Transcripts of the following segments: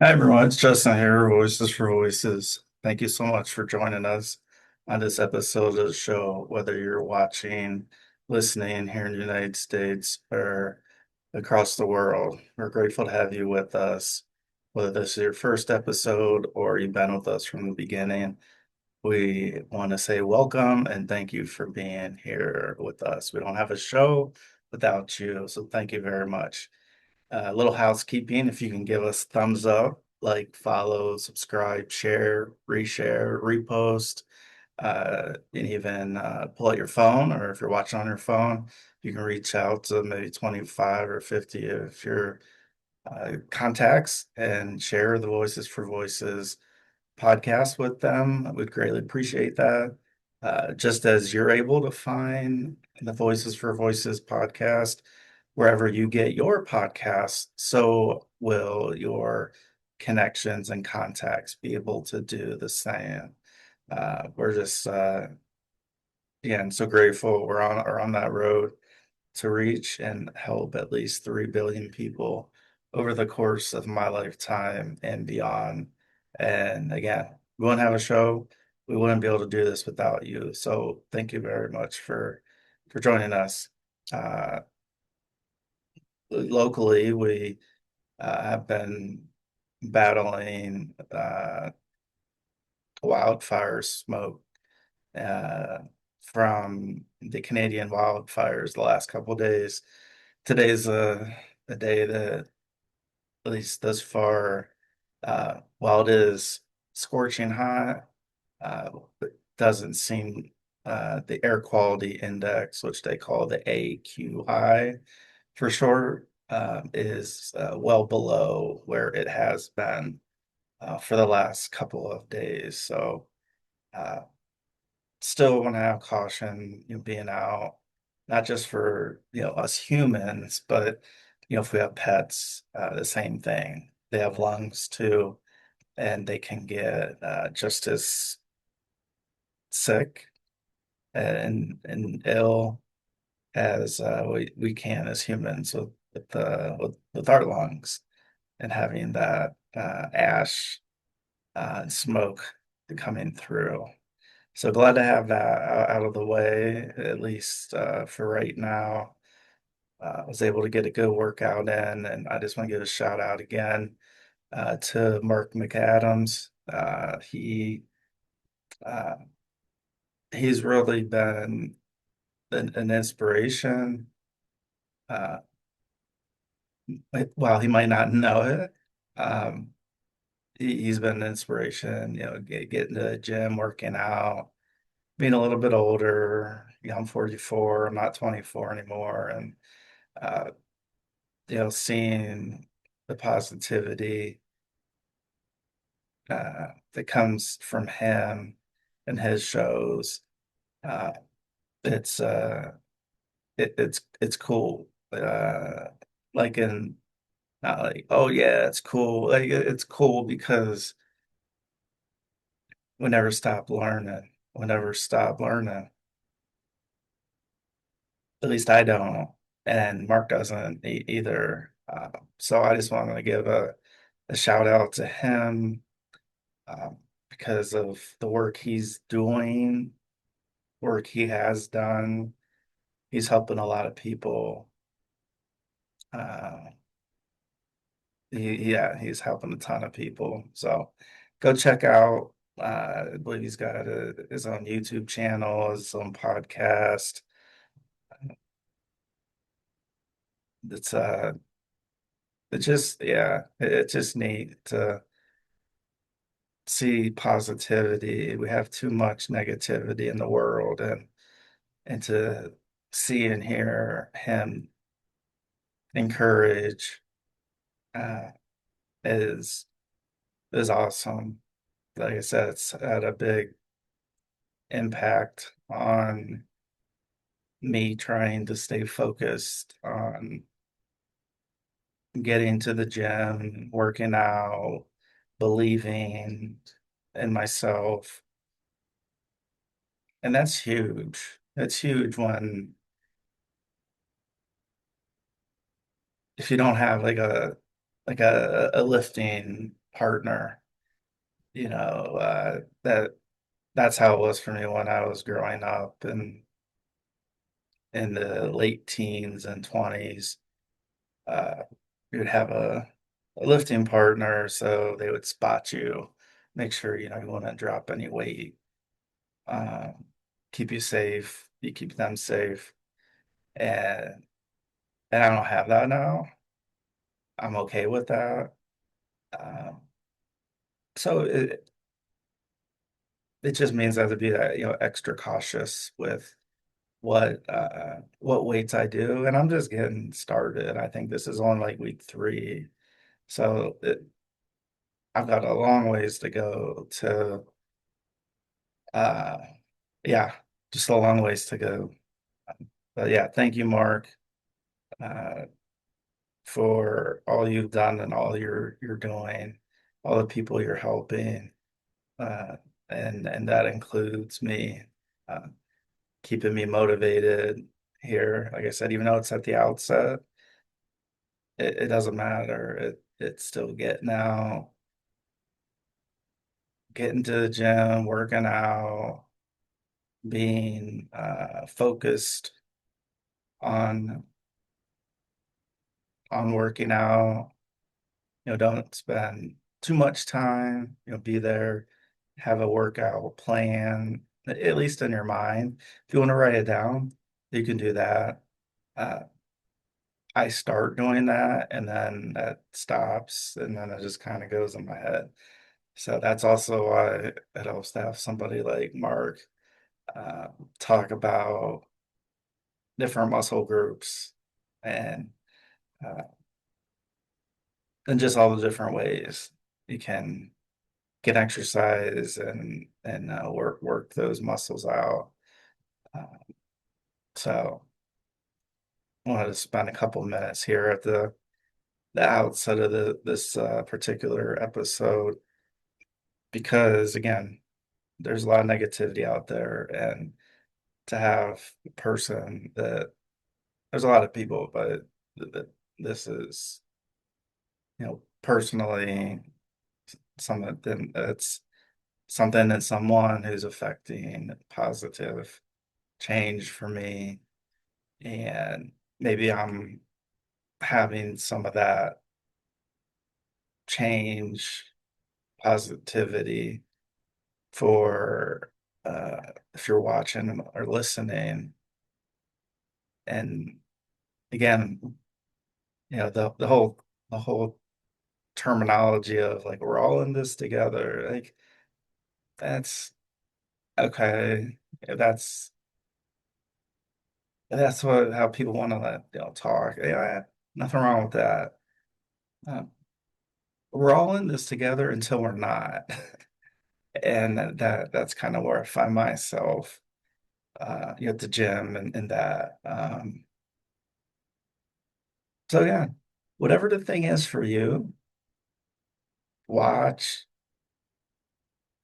Hi everyone, it's Justin here, Voices for Voices. Thank you so much for joining us on this episode of the show, whether you're watching, listening here in the United States or across the world. We're grateful to have you with us, whether this is your first episode or you've been with us from the beginning. We want to say welcome and thank you for being here with us. We don't have a show without you, so thank you very much. A little housekeeping, if you can give us thumbs up, like, follow, subscribe, share, reshare, repost, and even pull out your phone, or if you're watching on your phone, you can reach out to maybe 25 or 50 of your contacts and share the Voices for Voices podcast with them. We'd greatly appreciate that. Just as you're able to find the Voices for Voices podcast wherever you get your podcast, so will your connections and contacts be able to do the same. We're just again so grateful we're on that road to reach and help at least 3 billion people over the course of my lifetime and beyond. And again, we wouldn't have a show. We wouldn't be able to do this without you. So thank you very much for joining us. Uh, Locally, we have been battling wildfire smoke uh, from the Canadian wildfires the last couple of days. Today's a day that, at least thus far, while it is scorching hot, it doesn't seem the air quality index, which they call the AQI for short, is well below where it has been for the last couple of days. So, uh, still want to have caution, being out, not just for, us humans, but, if we have pets, the same thing. They have lungs too, and they can get just as sick and ill as we can as humans with our lungs and having that ash and smoke coming through. So glad to have that out of the way, at least for right now. I was able to get a good workout in, and I just want to give a shout out again to Mark McAdams. Uh, he's really been an inspiration. Uh, while he might not know it, um, he's been an inspiration. Getting to the gym, working out, being a little bit older. I'm 44. I'm not 24 anymore, and uh, seeing the positivity that comes from him and his shows, uh, it's it's cool. Like in Not like, oh yeah, it's cool. Like it's cool because we never stop learning. We never stop learning. At least I don't, and Mark doesn't either. So I just wanted to give a shout out to him um, because of the work he's doing, work he has done. He's helping a lot of people. Uh, yeah, he's helping a ton of people. So go check out. I believe he's got his own YouTube channel, his own podcast. It's it's just yeah, it's just neat to see positivity. We have too much negativity in the world, and to see and hear him encourage uh, is is awesome. Like I said, it's had a big impact on me trying to stay focused on getting to the gym, working out, believing in myself. And that's huge. That's huge when if you don't have like a lifting partner. That's how it was for me when I was growing up and in the late teens and 20s. Uh, you'd have a lifting partner, so they would spot you, make sure you wouldn't drop any weight, um, keep you safe, you keep them safe, and I don't have that now. I'm okay with that. Um, so it just means I have to be that extra cautious with what weights I do, and I'm just getting started. I think this is on like week 3, so I've got a long ways to go to uh yeah, just a long ways to go. But yeah, thank you, Mark, uh, for all you've done and all you're doing, all the people you're helping, uh, and that includes me, uh, keeping me motivated here. Like I said, even though it's at the outset, it doesn't matter. It's still getting out, getting to the gym, working out, being focused on working out. Don't spend too much time. Be there, have a workout plan, at least in your mind. If you want to write it down, you can do that. Uh, I start doing that and then that stops and then it just kind of goes in my head. So that's also why it helps to have somebody like Mark uh, talk about different muscle groups and uh, and just all the different ways you can exercise and work those muscles out. Uh, so I wanted to spend a couple minutes here at the outset of this particular episode because again, there's a lot of negativity out there, and to have a person that there's a lot of people, but this is personally something that's something that someone who's affecting positive change for me. And maybe I'm having some of that change positivity for if you're watching or listening. And again, the whole terminology of like we're all in this together, like that's okay. That's what how people want to let talk. Yeah, nothing wrong with that. Uh, we're all in this together until we're not. And that's kind of where I find myself at the gym and that. So yeah, whatever the thing is for you, watch.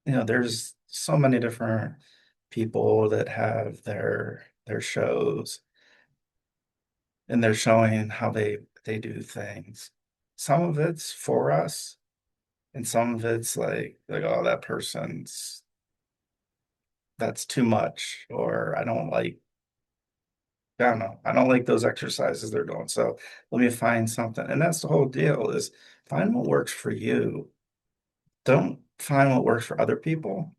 There's so many different people that have their shows and they're showing how they do things. Some of it's for us, and some of it's like oh that person's that's too much, or I don't know. I don't like those exercises they're doing. So let me find something. And that's the whole deal is find what works for you. Don't find what works for other people.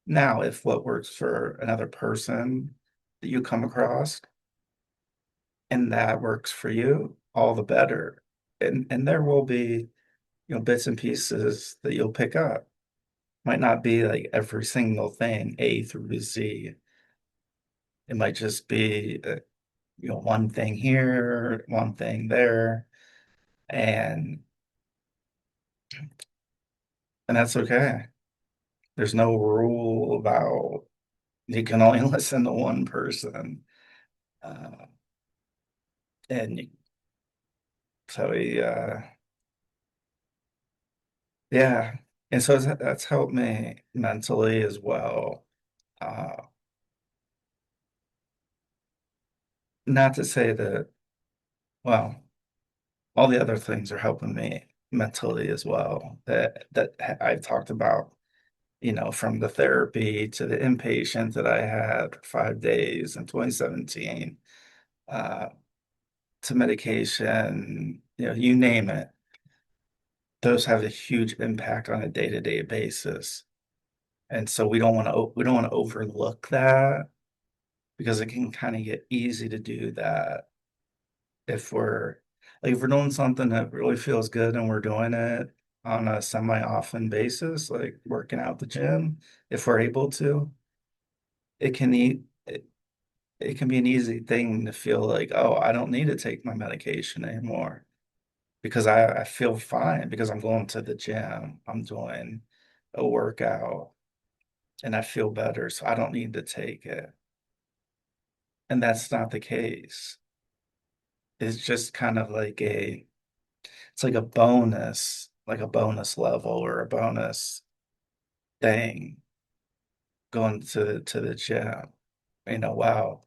Now, if what works for another person that you come across and that works for you, all the better. And there will be, bits and pieces that you'll pick up. Might not be like every single thing, A through Z. It might just be, one thing here, one thing there, and that's okay. There's no rule about you can only listen to one person, uh, and so yeah, and so that's helped me mentally as well. Uh, Not to say that, well, all the other things are helping me mentally as well that I've talked about, from the therapy to the inpatient that I had for 5 days in 2017, uh, to medication, you name it. Those have a huge impact on a day-to-day basis. And so we don't want to overlook that because it can kind of get easy to do that if we're doing something that really feels good and we're doing it on a semi-often basis, like working out the gym, if we're able to, it can eat it can be an easy thing to feel like, oh, I don't need to take my medication anymore because I feel fine because I'm going to the gym, I'm doing a workout, and I feel better, so I don't need to take it. And that's not the case. It's just kind of it's like a bonus level or a bonus thing going to the gym. Wow,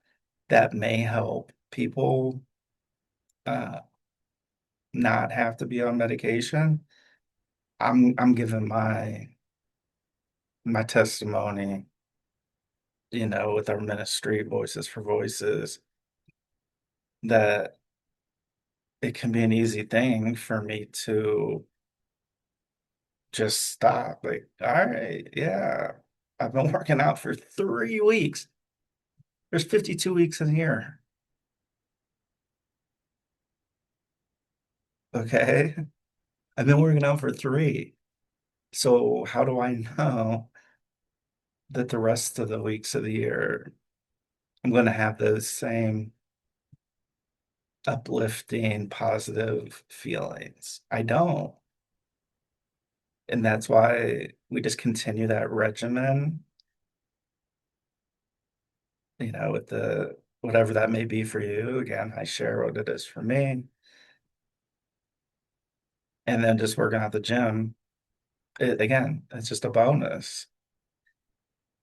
that may help people uh not have to be on medication. I'm giving my testimony, with our ministry, Voices for Voices, that it can be an easy thing for me to just stop. Like, all right, yeah, I've been working out for 3 weeks. There's 52 weeks in here. Okay. I've been working out for three. So how do I know that the rest of the weeks of the year I'm going to have those same uplifting, positive feelings? I don't. And that's why we just continue that regimen, with the whatever that may be for you. Again, I share what it is for me. And then just working at the gym. Again, it's just a bonus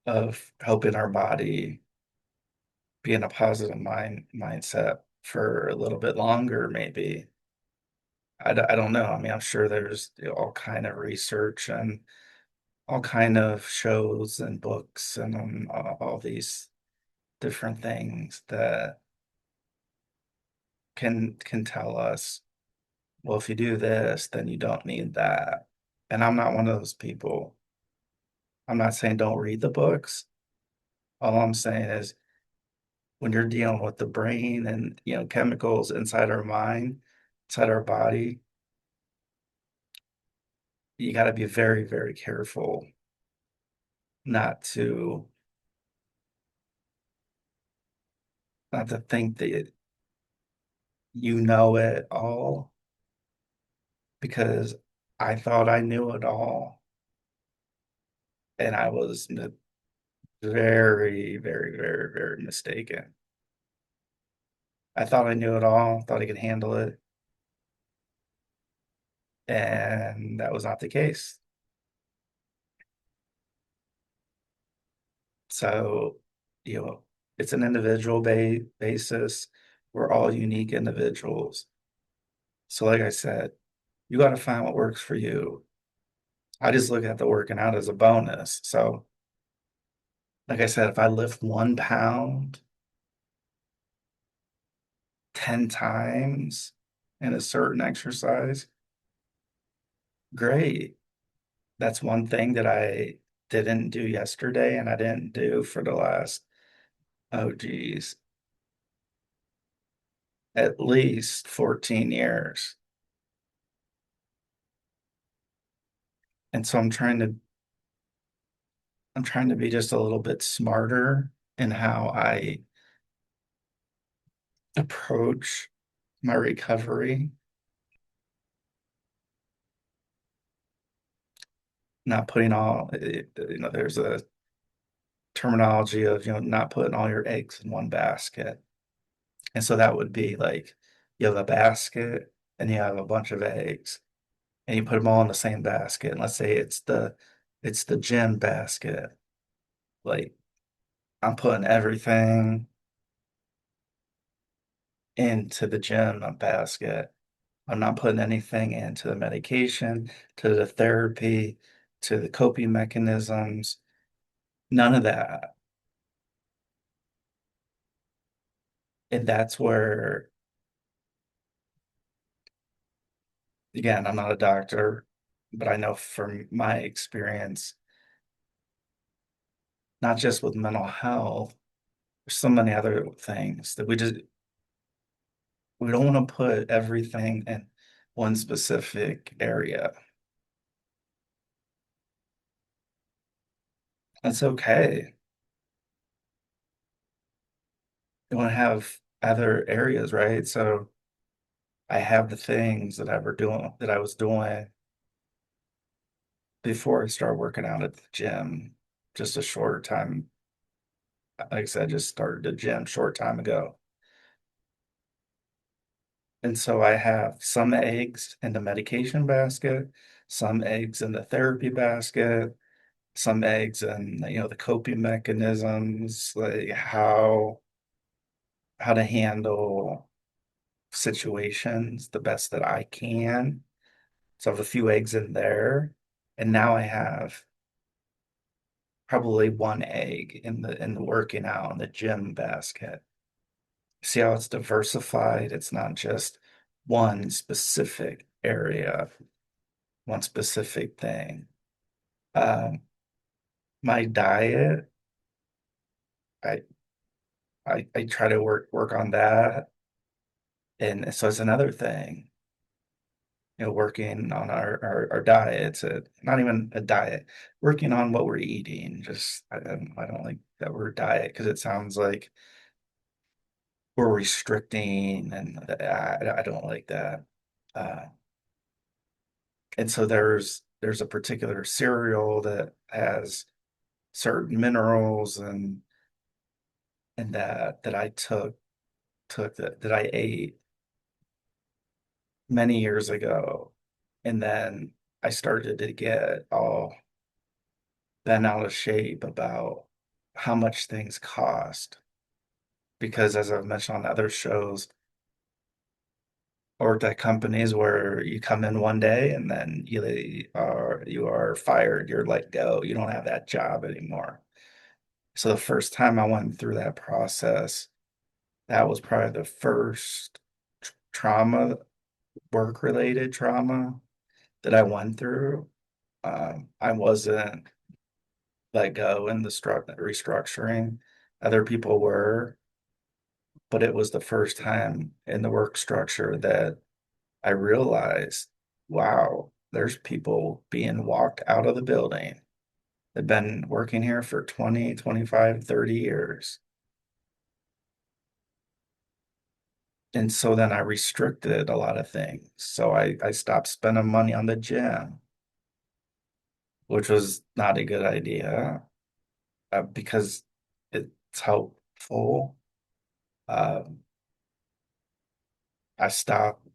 of helping our body be in a positive mindset for a little bit longer, maybe. I don't know. I mean, I'm sure there's all kind of research and all kind of shows and books and all these different things that can tell us, well, if you do this, then you don't need that. And I'm not one of those people. I'm not saying don't read the books. All I'm saying is when you're dealing with the brain and chemicals inside our mind, inside our body, you got to be very, very careful not to not to think that you know it all, because I thought I knew it all, and I was very, very, very, very mistaken. I thought I knew it all, thought I could handle it, and that was not the case. So, it's an individual basis. We're all unique individuals. So, like I said, you got to find what works for you. I just look at the working out as a bonus. So, like I said, if I lift 1 pound 10 times in a certain exercise, great. That's one thing that I didn't do yesterday and I didn't do for the last, oh geez, at least 14 years. And so I'm trying to be just a little bit smarter in how I approach my recovery, not putting there's a terminology of, not putting all your eggs in one basket. And so that would be like you have a basket and you have a bunch of eggs and you put them all in the same basket. And let's say it's the gym basket. Like I'm putting everything into the gym basket. I'm not putting anything into the medication, to the therapy, to the coping mechanisms, none of that. And that's where, again, I'm not a doctor, but I know from my experience, not just with mental health, there's so many other things that we don't want to put everything in one specific area. That's okay. You want to have other areas, right? So I have the things that I was doing before I started working out at the gym, just a shorter time. Like I said, I just started the gym short time ago. And so I have some eggs in the medication basket, some eggs in the therapy basket, some eggs in, the coping mechanisms, like how to handle situations the best that I can. So I have a few eggs in there. And now I have probably one egg in the working out in the gym basket. See how it's diversified? It's not just one specific area, one specific thing. Um, my diet, I, I try to work on that. And so it's another thing, working on our diets, not even a diet, working on what we're eating. Just I don't like that word diet because it sounds like we're restricting, and I don't like that. Uh, and so there's a particular cereal that has certain minerals and that I took that I ate many years ago, and then I started to get all bent out of shape about how much things cost. Because as I've mentioned on other shows, or at companies where you come in one day and then you are fired, you're let go, you don't have that job anymore. So the first time I went through that process, that was probably the first trauma, work related trauma that I went through. I wasn't let go in the restructuring. Other people were, but it was the first time in the work structure that I realized, wow, there's people being walked out of the building. They've been working here for 20, 25, 30 years. And so then I restricted a lot of things. So I stopped spending money on the gym, which was not a good idea because it's helpful. Um, I stopped.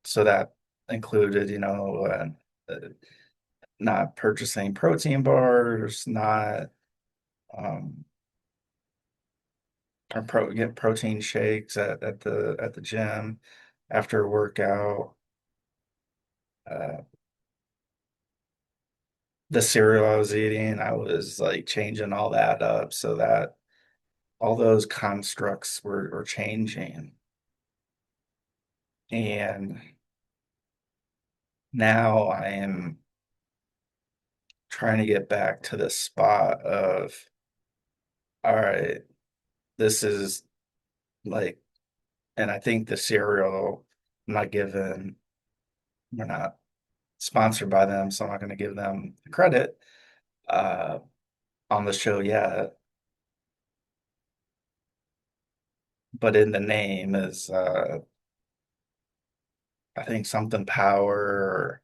So that included, not purchasing protein bars, not um, or get protein shakes at the gym after a workout. Uh, the cereal I was eating, I was like changing all that up so that all those constructs were changing. And now I am trying to get back to the spot of, all right, this is like, and I think the cereal, I'm not giving, we're not sponsored by them, so I'm not going to give them the credit uh, on the show yet. But in the name is, I think something power,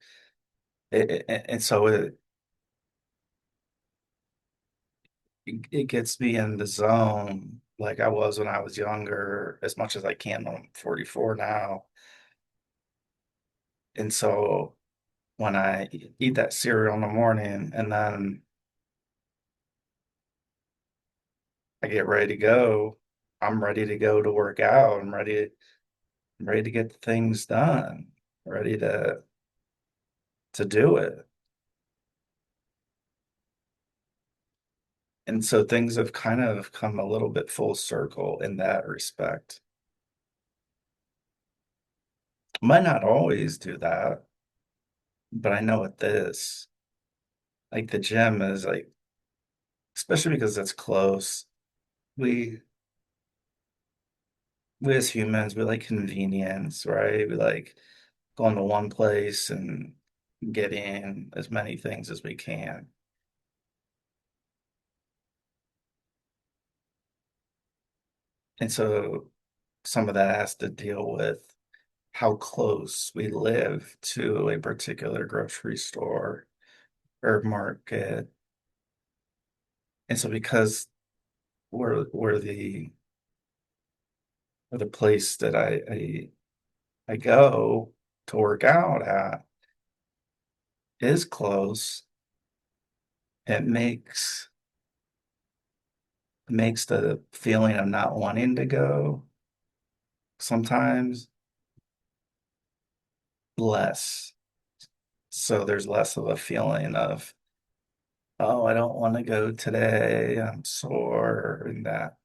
and so it gets me in the zone like I was when I was younger, as much as I can. I'm 44 now, and so when I eat that cereal in the morning and then I get ready to go, I'm ready to go to work out. I'm ready to get things done. ready to do it. And so things have kind of come a little bit full circle in that respect. Might not always do that, but I know with this, like the gym is like, especially because it's close. We we as humans, we like convenience, right? We like going to one place and getting as many things as we can. And so some of that has to deal with how close we live to a particular grocery store or market. And so because we're the place that I go to work out at is close, it makes the feeling of not wanting to go sometimes less. So there's less of a feeling of, oh, I don't want to go today. I'm sore and that.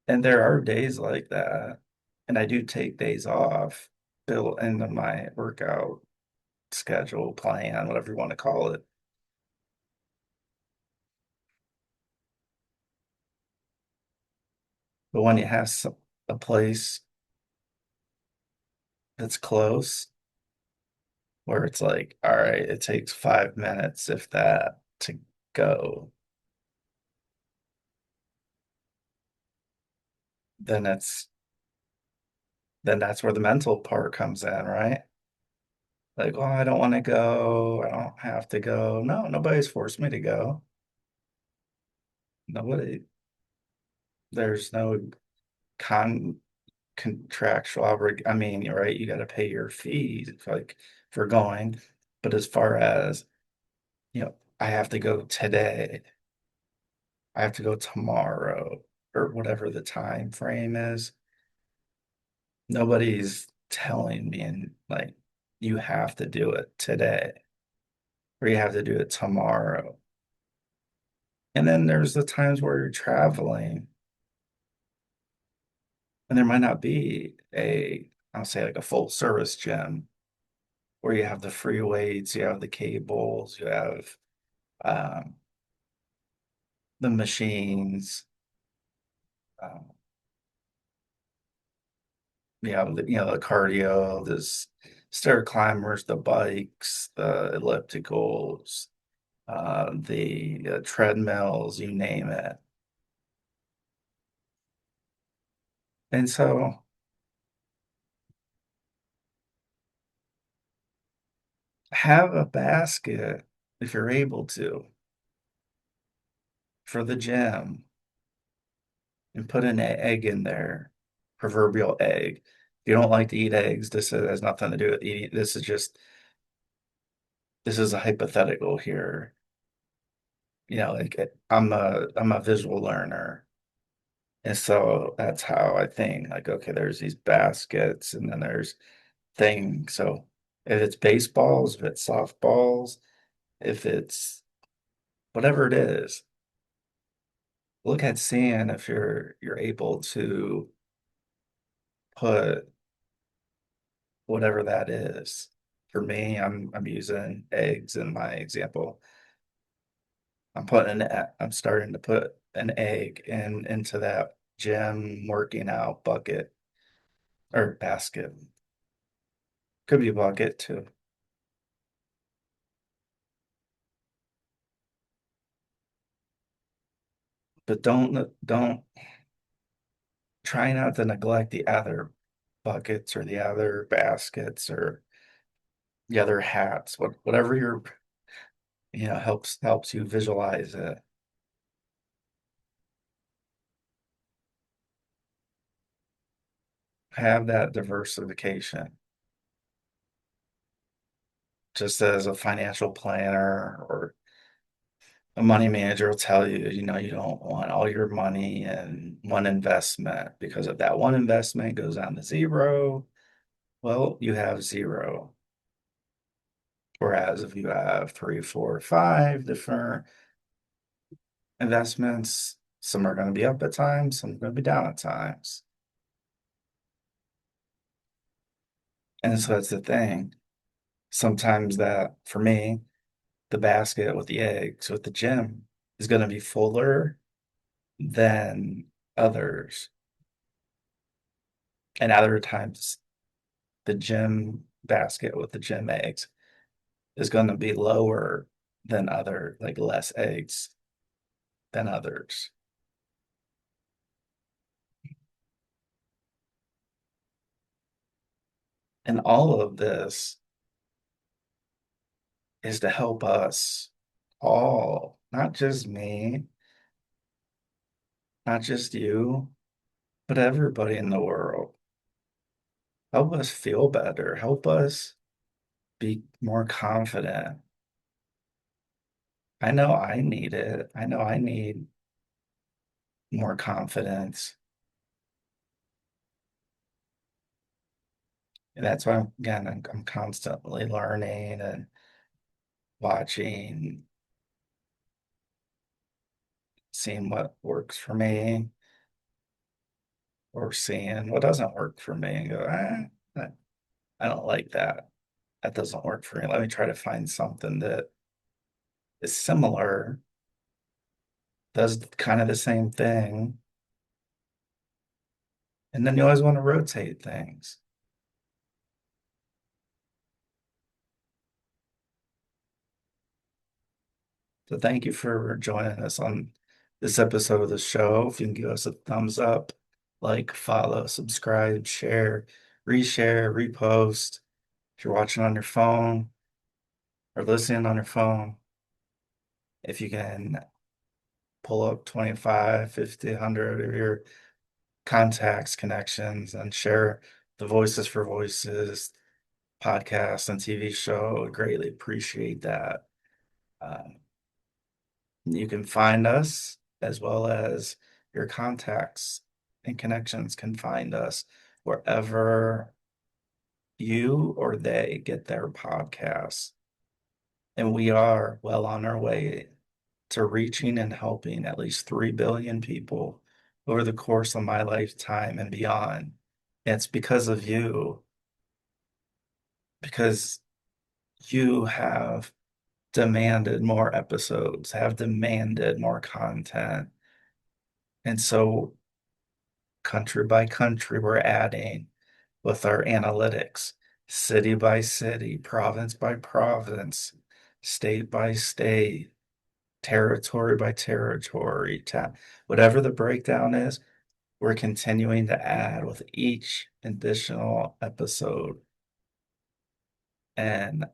And there are days like that. And I do take days off built into my workout schedule, plan, whatever you want to call it. But when you have a place that's close, where it's like, all right, it takes 5 minutes, if that, to go, then it's then that's where the mental part comes in, right? Like, oh, I don't want to go. I don't have to go. No, nobody's forced me to go. Nobody, there's no con contractual I mean, you're right, you got to pay your fees like for going. But as far as, I have to go today, I have to go tomorrow, or whatever the time frame is. Nobody's telling me and like you have to do it today or you have to do it tomorrow. And then there's the times where you're traveling and there might not be I'll say like a full service gym where you have the free weights, you have the cables, you have um, the machines, um, the cardio, the stair climbers, the bikes, the ellipticals, the treadmills, you name it. And so have a basket if you're able to for the gym and put an egg in there, proverbial egg. If you don't like to eat eggs, this has nothing to do with eating. This is a hypothetical here. Like I'm a visual learner. And so that's how I think like, okay, there's these baskets and then there's things. So if it's baseballs, if it's softballs, if it's whatever it is, look at seeing if you're able to put whatever that is. For me, I'm using eggs in my example. I'm starting to put an egg into that gym working out bucket or basket. Could be a bucket too. But don't try not to neglect the other buckets or the other baskets or the other hats, whatever helps you visualize it. Have that diversification. Just as a financial planner or a money manager will tell you, you don't want all your money in one investment because if that one investment goes down to zero, Well, you have zero. Whereas if you have three, four, five different investments, some are going to be up at times, some are going to be down at times. And so that's the thing. Sometimes that, for me, the basket with the eggs with the gym is going to be fuller than others. And other times, the gym basket with the gym eggs is going to be lower than other, like less eggs than others. And all of this is to help us all, not just me, not just you, but everybody in the world. Help us feel better. Help us be more confident. I know I need it. I know I need more confidence. And that's why, again, I'm constantly learning and watching, seeing what works for me or seeing what doesn't work for me and go, I don't like that. That doesn't work for me. Let me try to find something that is similar, does kind of the same thing. And then you always want to rotate things. So thank you for joining us on this episode of the show. If you can give us a thumbs up, like, follow, subscribe, share, reshare, repost. If you're watching on your phone or listening on your phone, if you can pull up 25, 50, 100 of your contacts, connections, and share the Voices for Voices podcast and TV show. I greatly appreciate that. Um, you can find us as well as your contacts and connections can find us wherever you or they get their podcasts. And we are well on our way to reaching and helping at least 3 billion people over the course of my lifetime and beyond. It's because of you, because you have demanded more episodes, have demanded more content. And so, country by country, we're adding with our analytics, city by city, province by province, state by state, territory by territory, whatever the breakdown is, we're continuing to add with each additional episode. And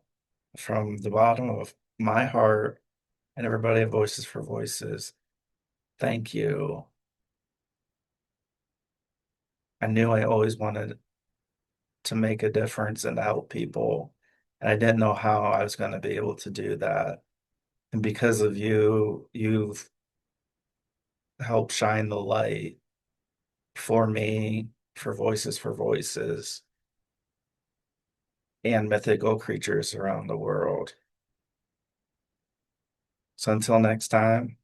from the bottom of my heart and everybody at Voices for Voices, thank you. I knew I always wanted to make a difference and help people. And I didn't know how I was going to be able to do that. And because of you, you've helped shine the light for me, for Voices for Voices, and mythical creatures around the world. So until next time,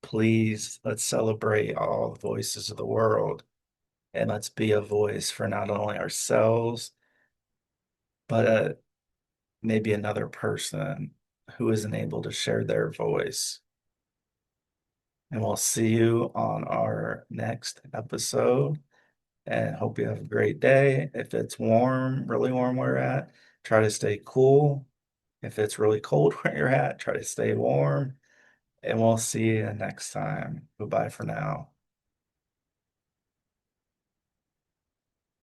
please let's celebrate all the voices of the world and let's be a voice for not only ourselves, but maybe another person who isn't able to share their voice. And we'll see you on our next episode. And hope you have a great day. If it's warm, really warm where you're at, try to stay cool. If it's really cold where you're at, try to stay warm. And we'll see you next time. Goodbye for now.